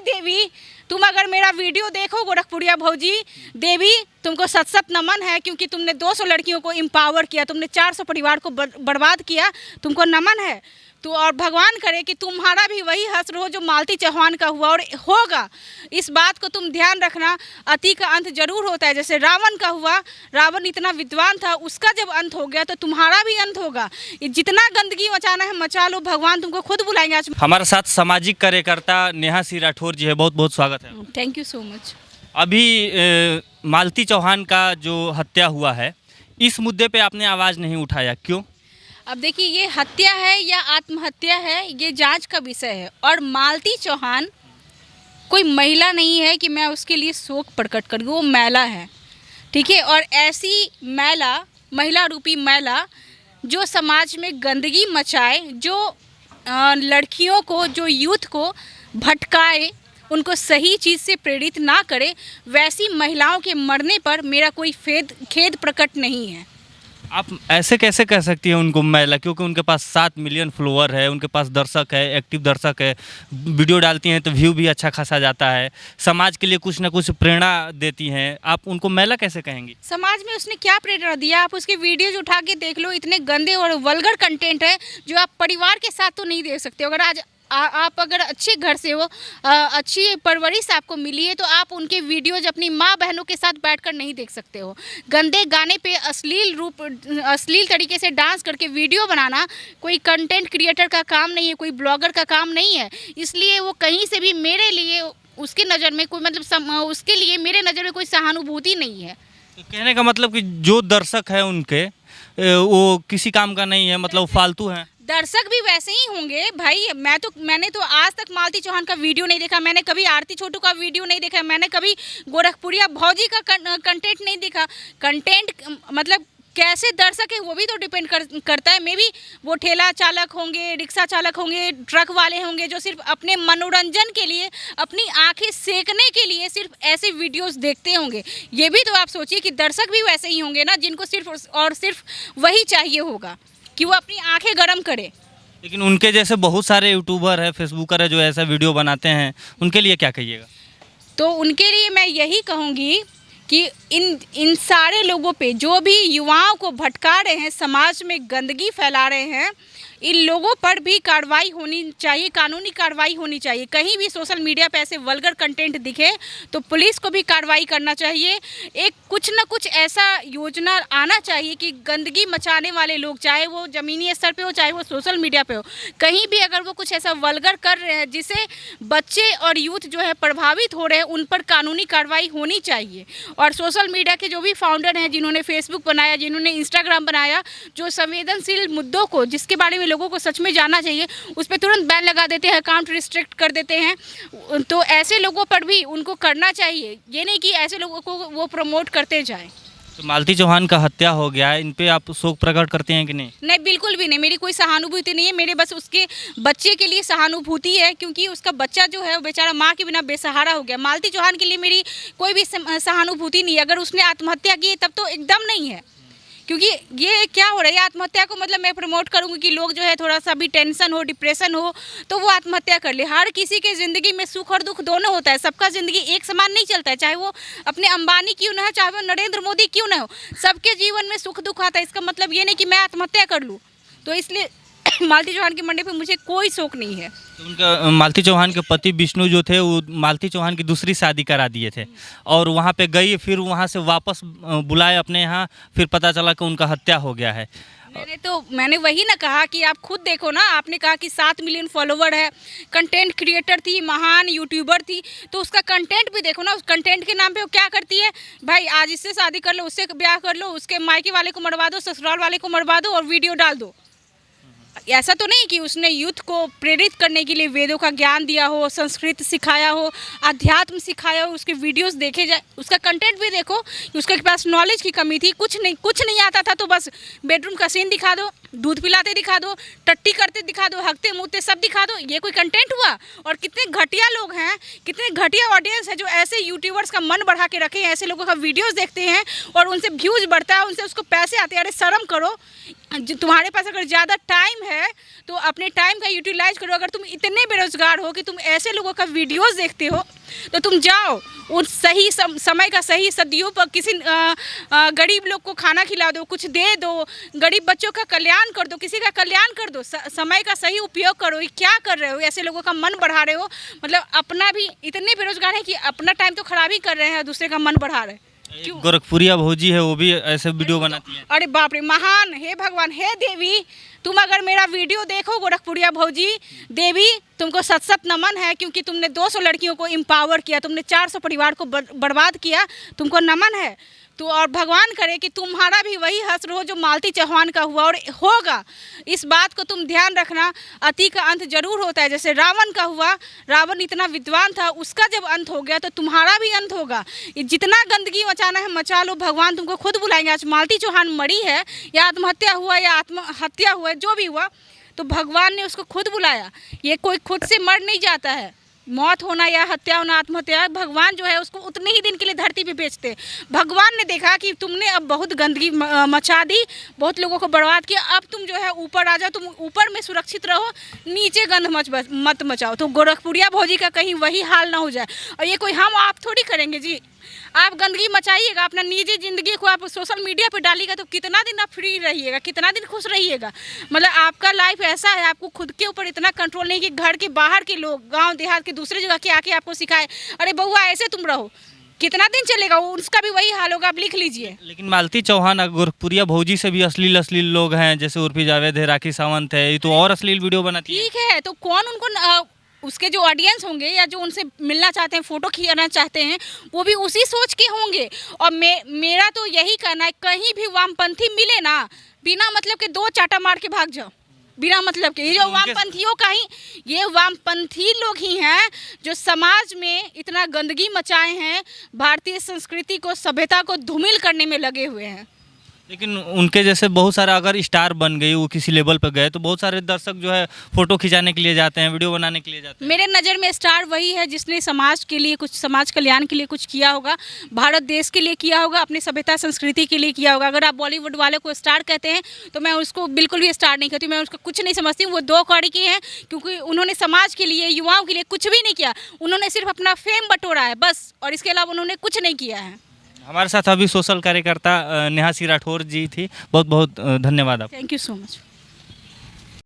देवी, तुम अगर मेरा वीडियो देखो गोरखपुरिया भौजी देवी, तुमको सत सत नमन है, क्योंकि तुमने 200 लड़कियों को एम्पावर किया, तुमने 400 परिवार को बर्बाद किया, तुमको नमन है। तो और भगवान करे कि तुम्हारा भी वही हश्र हो जो मालती चौहान का हुआ और होगा। इस बात को तुम ध्यान रखना, अति का अंत जरूर होता है। जैसे रावण का हुआ, रावण इतना विद्वान था, उसका जब अंत हो गया तो तुम्हारा भी अंत होगा। जितना गंदगी मचाना है मचा लो, भगवान तुमको खुद बुलाएंगे। आज हमारे साथ सामाजिक कार्यकर्ता नेहा सिंह राठौर जी है, बहुत बहुत स्वागत है। Thank you so much. अभी मालती चौहान का जो हत्या हुआ है, इस मुद्दे पे आपने आवाज़ नहीं उठाया, क्यों? अब देखिए, ये हत्या है या आत्महत्या है, ये जांच का विषय है। और मालती चौहान कोई महिला नहीं है कि मैं उसके लिए शोक प्रकट करूँ, वो महिला है, ठीक है। और ऐसी महिला रूपी महिला जो समाज में गंदगी मचाए, जो लड़कियों को, जो यूथ को भटकाए, उनको सही चीज़ से प्रेरित ना करे, वैसी महिलाओं के मरने पर मेरा कोई खेद प्रकट नहीं है। आप ऐसे कैसे कह सकती हैं उनको महिला, क्योंकि उनके पास 7 मिलियन फॉलोअर है, उनके पास दर्शक है, एक्टिव दर्शक है, वीडियो डालती हैं तो व्यू भी अच्छा खासा जाता है, समाज के लिए कुछ ना कुछ प्रेरणा देती हैं, आप उनको महिला कैसे कहेंगी? समाज में उसने क्या प्रेरणा दिया? आप उसके वीडियोज उठा के देख लो, इतने गंदे और वल्गर कंटेंट है जो आप परिवार के साथ तो नहीं देख सकते। अगर आज आप अगर अच्छे घर से हो, अच्छी परवरिश आपको मिली है, तो आप उनके वीडियोज अपनी माँ बहनों के साथ बैठकर नहीं देख सकते हो। गंदे गाने पे अश्लील तरीके से डांस करके वीडियो बनाना कोई कंटेंट क्रिएटर का काम नहीं है, कोई ब्लॉगर का काम नहीं है। इसलिए वो कहीं से भी मेरे लिए, उसकी नज़र में कोई उसके लिए मेरे नज़र में कोई सहानुभूति नहीं है। तो कहने का मतलब कि जो दर्शक है उनके, वो किसी काम का नहीं है, मतलब फालतू है। दर्शक भी वैसे ही होंगे भाई। मैंने तो आज तक मालती चौहान का वीडियो नहीं देखा, मैंने कभी आरती छोटू का वीडियो नहीं देखा, मैंने कभी गोरखपुरिया भौजी का कंटेंट नहीं देखा। कंटेंट मतलब कैसे दर्शक है वो भी तो डिपेंड करता है। मे बी वो ठेला चालक होंगे, रिक्शा चालक होंगे, ट्रक वाले होंगे, जो सिर्फ अपने मनोरंजन के लिए, अपनी आंखें सेकने के लिए सिर्फ ऐसे वीडियोस देखते होंगे। ये भी तो आप सोचिए कि दर्शक भी वैसे ही होंगे ना, जिनको सिर्फ और सिर्फ वही चाहिए होगा कि वो अपनी आंखें गर्म करे। लेकिन उनके जैसे बहुत सारे यूट्यूबर है, फेसबुकर है, जो ऐसा वीडियो बनाते हैं, उनके लिए क्या कहिएगा? तो उनके लिए मैं यही कहूँगी कि इन सारे लोगों पे, जो भी युवाओं को भटका रहे हैं, समाज में गंदगी फैला रहे हैं, इन लोगों पर भी कार्रवाई होनी चाहिए, कानूनी कार्रवाई होनी चाहिए। कहीं भी सोशल मीडिया पे ऐसे वल्गर कंटेंट दिखे तो पुलिस को भी कार्रवाई करना चाहिए। एक कुछ ना कुछ ऐसा योजना आना चाहिए कि गंदगी मचाने वाले लोग, चाहे वो ज़मीनी स्तर पे हो, चाहे वो सोशल मीडिया पे हो, कहीं भी अगर वो कुछ ऐसा वल्गर कर रहे हैं जिससे बच्चे और यूथ जो है प्रभावित हो रहे हैं, उन पर कानूनी कार्रवाई होनी चाहिए। और सोशल मीडिया के जो भी फाउंडर हैं, जिन्होंने फेसबुक बनाया, जिन्होंने इंस्टाग्राम बनाया, जो संवेदनशील मुद्दों को, जिसके बारे में लोगों को सच में जानना चाहिए, उस पर तुरंत बैन लगा देते हैं, अकाउंट रिस्ट्रिक्ट कर देते हैं। तो ऐसे लोगों पर भी उनको करना चाहिए, ये नहीं कि ऐसे लोगों को वो प्रमोट करते जाएं। तो मालती चौहान का हत्या हो गया है, इन पे आप शोक प्रकट करते हैं कि नहीं? नहीं, बिल्कुल भी नहीं। मेरी कोई सहानुभूति नहीं है, मेरे बस उसके बच्चे के लिए सहानुभूति है, क्योंकि उसका बच्चा जो है वो बेचारा माँ के बिना बेसहारा हो गया। मालती चौहान के लिए मेरी कोई भी सहानुभूति नहीं है। अगर उसने आत्महत्या की तब तो एकदम नहीं है, क्योंकि ये क्या हो रहा है, आत्महत्या को मतलब मैं प्रमोट करूँगी कि लोग जो है थोड़ा सा भी टेंशन हो, डिप्रेशन हो, तो वो आत्महत्या कर ले। हर किसी के ज़िंदगी में सुख और दुख दोनों होता है, सबका ज़िंदगी एक समान नहीं चलता है। चाहे वो अपने अंबानी क्यों ना हो, चाहे वो नरेंद्र मोदी क्यों ना हो, सबके जीवन में सुख दुख आता है। इसका मतलब ये नहीं कि मैं आत्महत्या कर लूँ। तो इसलिए मालती चौहान के मरने पे मुझे कोई शोक नहीं है। तो उनका मालती चौहान के पति विष्णु जो थे, वो मालती चौहान की दूसरी शादी करा दिए थे और वहाँ पे गई, फिर वहाँ से वापस बुलाए अपने यहाँ, फिर पता चला कि उनका हत्या हो गया है। मैंने वही ना कहा कि आप खुद देखो ना, आपने कहा कि 7 मिलियन फॉलोवर है, कंटेंट क्रिएटर थी, महान यूट्यूबर थी, तो उसका कंटेंट भी देखो ना। उस कंटेंट के नाम पे वो क्या करती है भाई, आज इससे शादी कर लो, उससे ब्याह कर लो, उसके मायके वाले को मरवा दो, ससुराल वाले को मरवा दो और वीडियो डाल दो। ऐसा तो नहीं कि उसने यूथ को प्रेरित करने के लिए वेदों का ज्ञान दिया हो, संस्कृत सिखाया हो, अध्यात्म सिखाया हो, उसके वीडियोस देखे जाए, उसका कंटेंट भी देखो। उसके पास नॉलेज की कमी थी, कुछ नहीं आता था, तो बस बेडरूम का सीन दिखा दो, दूध पिलाते दिखा दो, टट्टी करते दिखा दो, हकते मुँहते सब दिखा दो। ये कोई कंटेंट हुआ? और कितने घटिया लोग हैं, कितने घटिया ऑडियंस है जो ऐसे यूट्यूबर्स का मन बढ़ा के रखे हैं, ऐसे लोगों का वीडियोस देखते हैं और उनसे व्यूज़ बढ़ता है, उनसे उसको पैसे आते हैं। अरे शर्म करो, तुम्हारे पास अगर ज़्यादा टाइम है तो अपने टाइम का यूटिलाइज करो। अगर तुम इतने बेरोजगार हो कि तुम ऐसे लोगों का वीडियोस देखते हो तो तुम जाओ उस सही समय का सही सदुपयोग, किसी गरीब लोग को खाना खिला दो, कुछ दे दो, गरीब बच्चों का कल्याण कर दो, किसी का कल्याण कर दो। समय का सही उपयोग करो। ये क्या कर रहे हो? ऐसे लोगों का मन बढ़ा रहे हो। मतलब अपना भी इतने बेरोजगार है कि अपना टाइम तो खराब ही कर रहे हैं, दूसरे का मन बढ़ा रहे हैं। क्यों? गोरखपुरिया भौजी है, वो भी ऐसे वीडियो बनाती है। अरे बाप रे, महान, हे भगवान, हे देवी, तुम अगर मेरा वीडियो देखो गोरखपुरिया भौजी देवी, तुमको सत सत नमन है, क्योंकि तुमने 200 लड़कियों को एम्पावर किया, तुमने 400 परिवार को बर्बाद किया, तुमको नमन है। तो और भगवान करे कि तुम्हारा भी वही हश्र हो जो मालती चौहान का हुआ और होगा। इस बात को तुम ध्यान रखना, अति का अंत जरूर होता है। जैसे रावण का हुआ, रावण इतना विद्वान था, उसका जब अंत हो गया तो तुम्हारा भी अंत होगा। जितना गंदगी मचाना है मचा लो, भगवान तुमको खुद बुलाएंगे। आज मालती चौहान मरी है या आत्महत्या हुआ या आत्महत्या हुआ, जो भी हुआ, तो भगवान ने उसको खुद बुलाया। ये कोई खुद से मर नहीं जाता है। मौत होना या हत्या होना, आत्महत्या, भगवान जो है उसको उतने ही दिन के लिए धरती पे भेजते। भगवान ने देखा कि तुमने अब बहुत गंदगी मचा दी, बहुत लोगों को बर्बाद किया, अब तुम जो है ऊपर आ जाओ, तुम ऊपर में सुरक्षित रहो, नीचे गंद मत मचाओ। तो गोरखपुरिया भौजी का कहीं वही हाल ना हो जाए। और ये कोई हम आप थोड़ी करेंगे जी। आप गंदगी मचाइएगा, अपना निजी ज़िंदगी को आप सोशल मीडिया पे डालिएगा तो कितना दिन आप फ्री रहिएगा, कितना दिन खुश रहिएगा। मतलब आपका लाइफ ऐसा है, आपको खुद के ऊपर इतना कंट्रोल नहीं कि घर के बाहर के लोग, गांव देहात के दूसरे जगह के आके आपको सिखाए, अरे बउआ ऐसे तुम रहो। कितना दिन चलेगा? उसका भी वही हाल होगा, आप लिख लीजिए। लेकिन मालती चौहान गोरखपुरिया भौजी से भी अश्लील लोग हैं, जैसे उर्फी जावेद है, राखी सावंत है, ये तो और अश्लील वीडियो बनाती है। ठीक है, तो कौन उनको उसके जो ऑडियंस होंगे या जो उनसे मिलना चाहते हैं, फ़ोटो खींचना चाहते हैं, वो भी उसी सोच के होंगे। और मेरा तो यही कहना है, कहीं भी वामपंथी मिले ना, बिना मतलब के 2 चाटा मार के भाग जाओ, बिना मतलब के। ये जो वामपंथियों का ही, ये वामपंथी लोग ही हैं जो समाज में इतना गंदगी मचाए हैं, भारतीय संस्कृति को, सभ्यता को धूमिल करने में लगे हुए हैं। लेकिन उनके जैसे बहुत सारा अगर स्टार बन गई, वो किसी लेवल पर गए, तो बहुत सारे दर्शक जो है फोटो खिंचाने के लिए जाते हैं, वीडियो बनाने के लिए जाते हैं। मेरे नज़र में स्टार वही है जिसने समाज के लिए कुछ, समाज कल्याण के लिए कुछ किया होगा, भारत देश के लिए किया होगा, अपनी सभ्यता संस्कृति के लिए किया होगा। अगर आप बॉलीवुड वाले को स्टार कहते हैं तो मैं उसको बिल्कुल भी स्टार नहीं कहती, मैं उसको कुछ नहीं समझती हूँ। वो 2 कौड़ी के हैं, क्योंकि उन्होंने समाज के लिए, युवाओं के लिए कुछ भी नहीं किया। उन्होंने सिर्फ अपना फेम बटोरा है बस, और इसके अलावा उन्होंने कुछ नहीं किया है। हमारे साथ अभी सोशल कार्यकर्ता नेहा सिंह राठौर जी थी। बहुत बहुत धन्यवाद आप। Thank you so much.